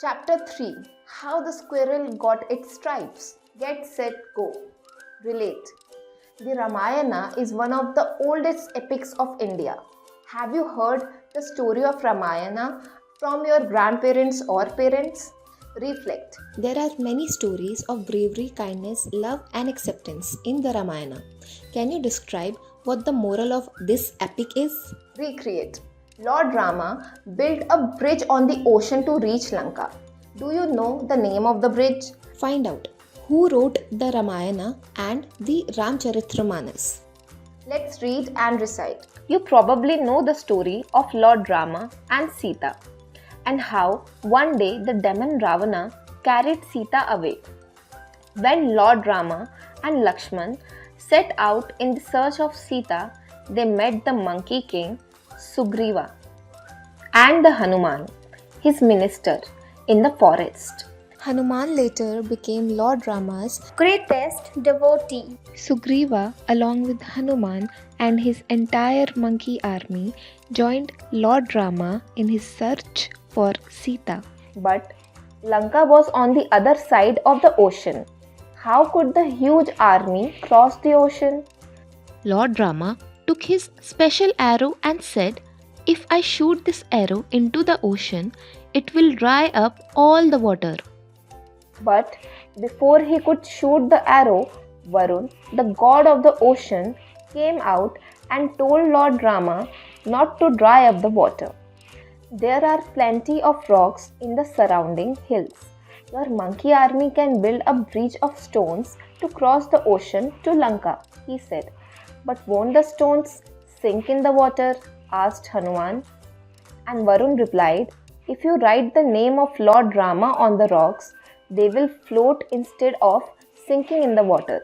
Chapter 3. How the Squirrel Got Its Stripes. Get Set Go. Relate. The Ramayana is one of the oldest epics of India. Have you heard the story of Ramayana from your grandparents or parents? Reflect. There are many stories of bravery, kindness, love, and acceptance in the Ramayana. Can you describe what the moral of this epic is? Recreate. Lord Rama built a bridge on the ocean to reach Lanka. Do you know the name of the bridge? Find out who wrote the Ramayana and the Ramcharitramanas. Let's read and recite. You probably know the story of Lord Rama and Sita, and how one day the demon Ravana carried Sita away. When Lord Rama and Lakshman set out in the search of Sita, they met the monkey king Sugriva and the Hanuman, his minister, in the forest. Hanuman later became Lord Rama's greatest devotee. Sugriva, along with Hanuman and his entire monkey army, joined Lord Rama in his search for Sita. But Lanka was on the other side of the ocean. How could the huge army cross the ocean? Lord Rama took his special arrow and said, "If I shoot this arrow into the ocean, it will dry up all the water." But before he could shoot the arrow, Varun, the god of the ocean, came out and told Lord Rama not to dry up the water. There are plenty of rocks in the surrounding hills. Your monkey army can build a bridge of stones to cross the ocean to Lanka, he said. But won't the stones sink in the water? Asked Hanuman. And Varun replied, if you write the name of Lord Rama on the rocks, they will float instead of sinking in the water.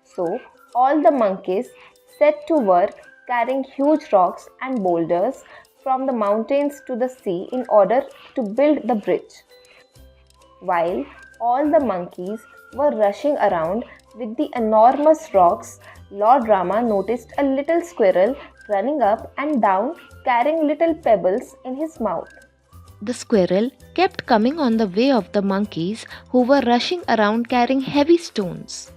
So all the monkeys set to work carrying huge rocks and boulders from the mountains to the sea in order to build the bridge. While all the monkeys were rushing around with the enormous rocks, Lord Rama noticed a little squirrel running up and down carrying little pebbles in his mouth. The squirrel kept coming on the way of the monkeys who were rushing around carrying heavy stones.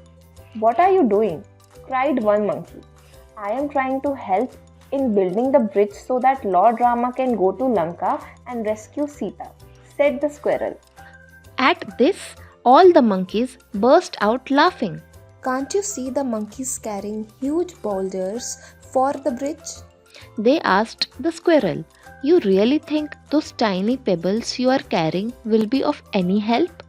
What are you doing? Cried one monkey. I am trying to help in building the bridge so that Lord Rama can go to Lanka and rescue Sita, said the squirrel. At this, all the monkeys burst out laughing. Can't you see the monkeys carrying huge boulders for the bridge? They asked the squirrel, "You really think those tiny pebbles you are carrying will be of any help?"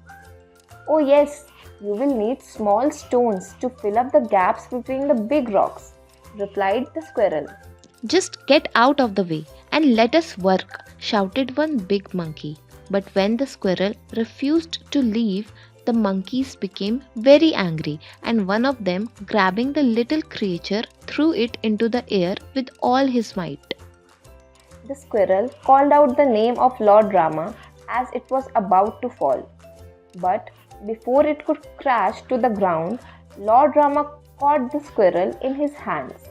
Oh yes, you will need small stones to fill up the gaps between the big rocks, replied the squirrel. "Just get out of the way and let us work," shouted one big monkey. But when the squirrel refused to leave, the monkeys became very angry, and one of them, grabbing the little creature, threw it into the air with all his might. The squirrel called out the name of Lord Rama as it was about to fall. But before it could crash to the ground, Lord Rama caught the squirrel in his hands.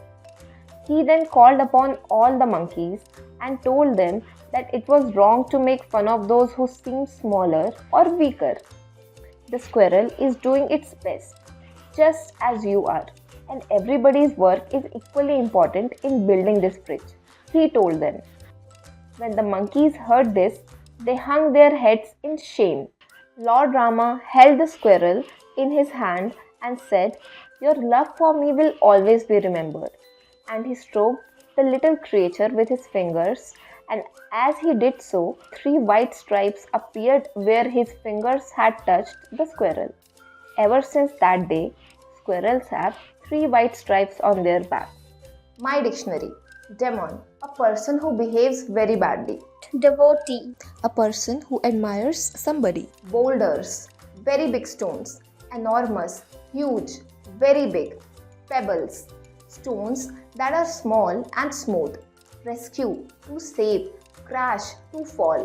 He then called upon all the monkeys and told them that it was wrong to make fun of those who seemed smaller or weaker. The squirrel is doing its best, just as you are, and everybody's work is equally important in building this bridge, he told them. When the monkeys heard this, they hung their heads in shame. Lord Rama held the squirrel in his hand and said, "Your love for me will always be remembered." And he stroked the little creature with his fingers, and as he did so, 3 white stripes appeared where his fingers had touched the squirrel. Ever since that day, squirrels have 3 white stripes on their back. My dictionary. Demon, a person who behaves very badly. Devotee, A person who admires somebody. Boulders, very big stones. Enormous, huge, very big. Pebbles, stones that are small and smooth. Rescue, to save. Crash, to fall.